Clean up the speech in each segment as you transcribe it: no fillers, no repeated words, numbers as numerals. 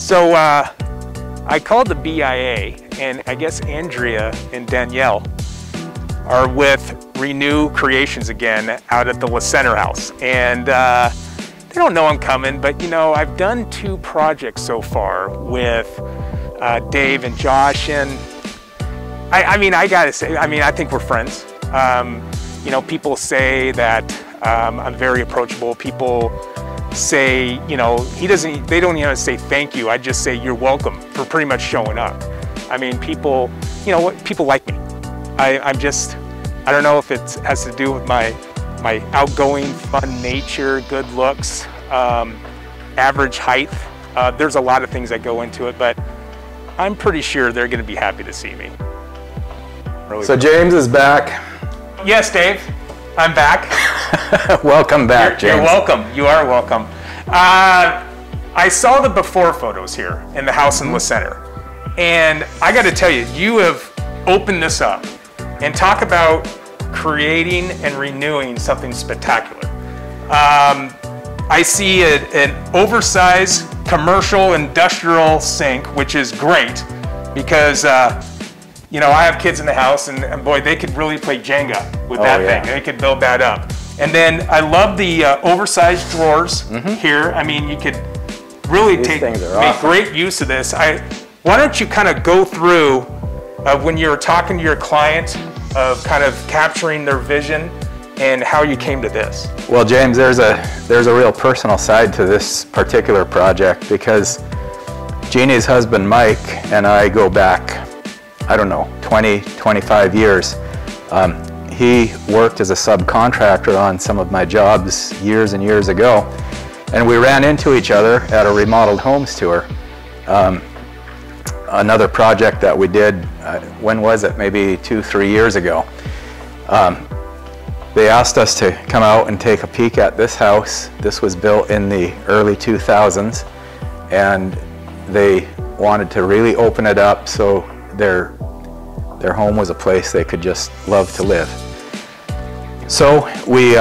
So I called the BIA, and I guess Andrea and Danielle are with ReNew Creations again out at the La Center house. And they don't know I'm coming, but you know, I've done 2 projects so far with Dave and Josh, and I mean, I gotta say, I think we're friends. You know, people say that I'm very approachable. People say, you know, they don't even say thank you. I just say you're welcome for pretty much showing up. I mean, people, you know what, people like me. I don't know if it has to do with my outgoing, fun nature, good looks, average height. There's a lot of things that go into it, but I'm pretty sure they're gonna be happy to see me. Really so cool. James is back. Yes, Dave, I'm back. Welcome back, James. You're welcome. You are welcome. I saw the before photos here in the house in La Center, and I got to tell you, you have opened this up and talk about creating and renewing something spectacular. I see an oversized commercial industrial sink, which is great because you know, I have kids in the house, and boy, they could really play Jenga with that thing. They could build that up. And then I love the oversized drawers here. I mean, you could really make great use of this. Why don't you kind of go through when you're talking to your client of kind of capturing their vision and how you came to this? Well, James, there's a real personal side to this particular project because Jeannie's husband, Mike, and I go back, I don't know, 20, 25 years. He worked as a subcontractor on some of my jobs years and years ago, and we ran into each other at a remodeled homes tour. Another project that we did, when was it? Maybe 2-3 years ago. They asked us to come out and take a peek at this house. This was built in the early 2000s, and they wanted to really open it up so their home was a place they could just love to live. So we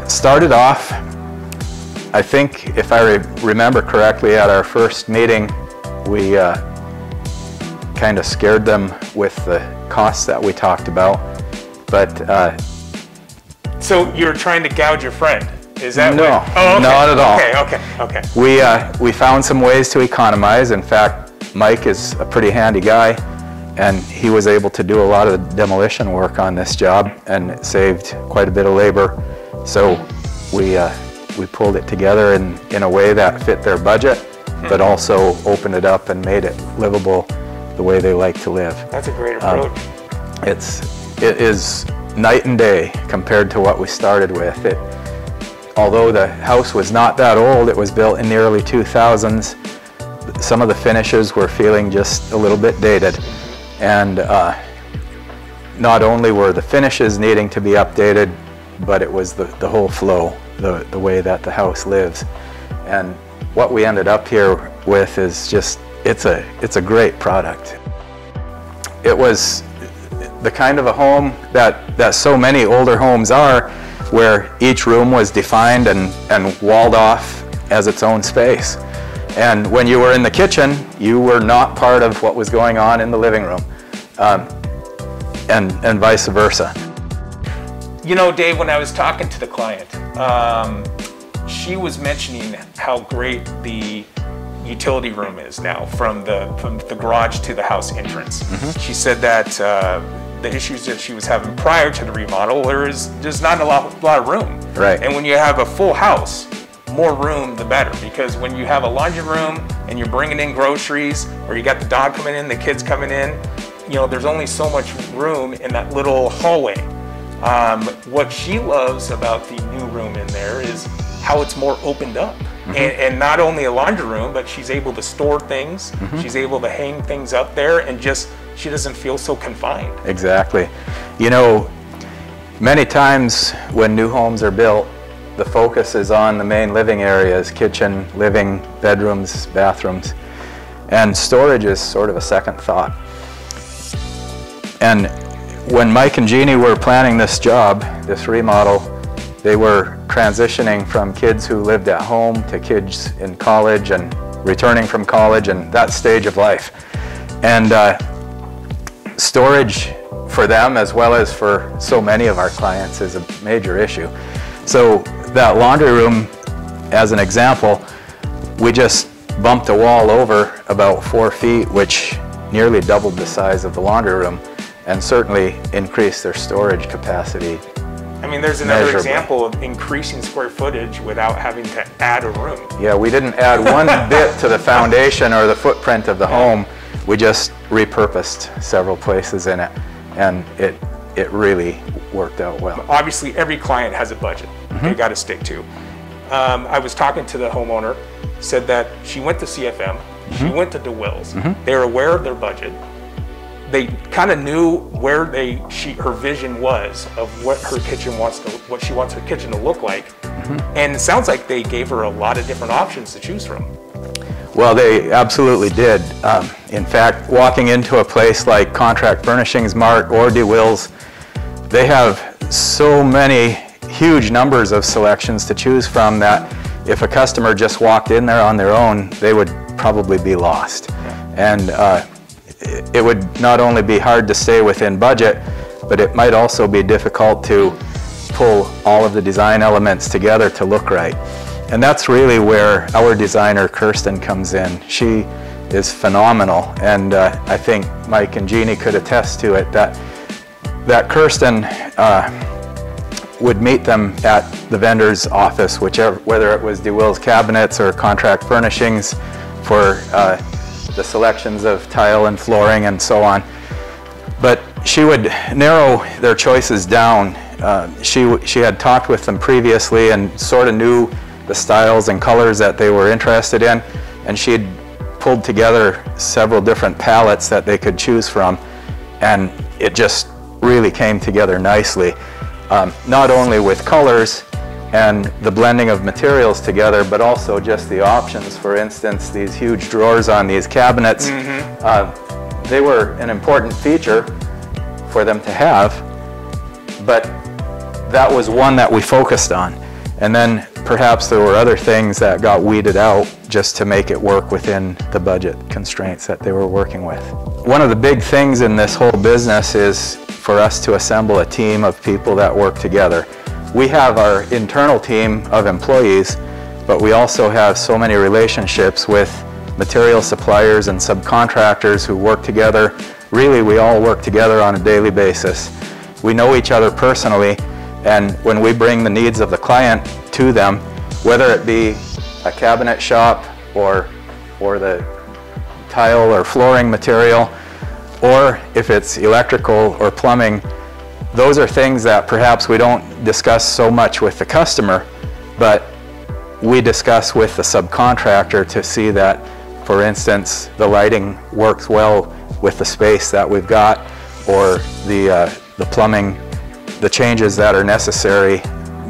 started off, I think if I remember correctly, at our first meeting, we kind of scared them with the costs that we talked about. But so you're trying to gouge your friend? Is that no, oh, okay. Not at all. Okay. We found some ways to economize. In fact, Mike is a pretty handy guy, and he was able to do a lot of the demolition work on this job, and it saved quite a bit of labor. So we pulled it together in a way that fit their budget, but also opened it up and made it livable the way they like to live. That's a great approach. It is night and day compared to what we started with. Although the house was not that old, it was built in the early 2000s. Some of the finishes were feeling just a little bit dated. And not only were the finishes needing to be updated, but it was the whole flow, the way that the house lives. And what we ended up here with is just, it's a great product. It was the kind of a home that so many older homes are, where each room was defined and walled off as its own space. And when you were in the kitchen, you were not part of what was going on in the living room, and vice versa. You know, Dave, when I was talking to the client, she was mentioning how great the utility room is now from the garage to the house entrance. She said that the issues that she was having prior to the remodel, there's not a lot of room. Right. And when you have a full house, more room the better, because when you have a laundry room and you're bringing in groceries, or you got the dog coming in, the kids coming in, you know, there's only so much room in that little hallway. What she loves about the new room in there is how it's more opened up. And not only a laundry room, but she's able to store things, she's able to hang things up there, and just, she doesn't feel so confined. Exactly. You know, many times when new homes are built, the focus is on the main living areas, kitchen, living, bedrooms, bathrooms, and storage is sort of a second thought. And when Mike and Jeannie were planning this job, this remodel, they were transitioning from kids who lived at home to kids in college and returning from college and that stage of life. And storage for them, as well as for so many of our clients, is a major issue. So that laundry room, as an example, we just bumped a wall over about 4 feet, which nearly doubled the size of the laundry room and certainly increased their storage capacity. I mean, there's another example of increasing square footage without having to add a room. Yeah, we didn't add one bit to the foundation or the footprint of the home. We just repurposed several places in it, and it really worked out well. Obviously, every client has a budget they got to stick to. I was talking to the homeowner, said that she went to CFM, she went to DeWills. They were aware of their budget. They kind of knew where her vision was of what her kitchen what she wants her kitchen to look like. And it sounds like they gave her a lot of different options to choose from. Well, they absolutely did. In fact, walking into a place like Contract Furnishings Mart or DeWills, they have so many huge numbers of selections to choose from that if a customer just walked in there on their own, they would probably be lost. And it would not only be hard to stay within budget, but it might also be difficult to pull all of the design elements together to look right. And that's really where our designer, Kirsten, comes in. She is phenomenal, and I think Mike and Jeannie could attest to it, that Kirsten would meet them at the vendor's office, whether it was DeWills Cabinets or Contract Furnishings for the selections of tile and flooring and so on. But she would narrow their choices down. She had talked with them previously and sort of knew the styles and colors that they were interested in, and she had pulled together several different palettes that they could choose from, and it just really came together nicely. Not only with colors and the blending of materials together, but also just the options. For instance, these huge drawers on these cabinets, they were an important feature for them to have, but that was one that we focused on. And then perhaps there were other things that got weeded out just to make it work within the budget constraints that they were working with. One of the big things in this whole business is for us to assemble a team of people that work together. We have our internal team of employees, but we also have so many relationships with material suppliers and subcontractors who work together. Really, we all work together on a daily basis. We know each other personally, and when we bring the needs of the client to them, whether it be a cabinet shop or the tile or flooring material, or if it's electrical or plumbing, those are things that perhaps we don't discuss so much with the customer, but we discuss with the subcontractor to see that, for instance, the lighting works well with the space that we've got, or the plumbing, the changes that are necessary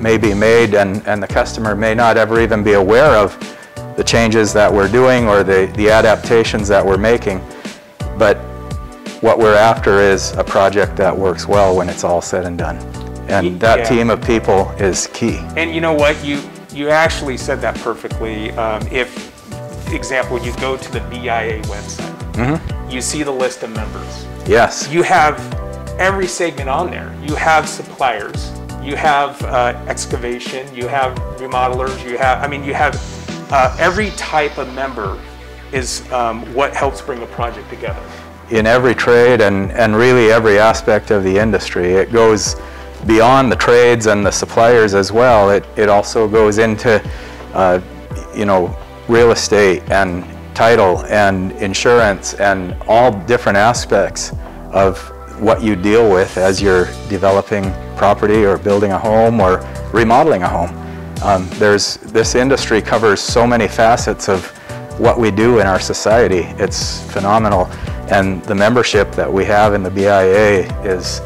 may be made, and the customer may not ever even be aware of the changes that we're doing or the adaptations that we're making. But what we're after is a project that works well when it's all said and done. And that team of people is key. And you know what, you actually said that perfectly. If, example, you go to the BIA website, you see the list of members. Yes. You have every segment on there. You have suppliers, you have excavation, you have remodelers, you have every type of member is what helps bring a project together. In every trade and really every aspect of the industry. It goes beyond the trades and the suppliers as well. It also goes into real estate and title and insurance and all different aspects of what you deal with as you're developing property or building a home or remodeling a home. This industry covers so many facets of what we do in our society. It's phenomenal. And the membership that we have in the BIA is,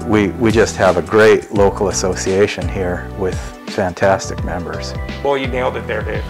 we just have a great local association here with fantastic members. Well, you nailed it there, Dave.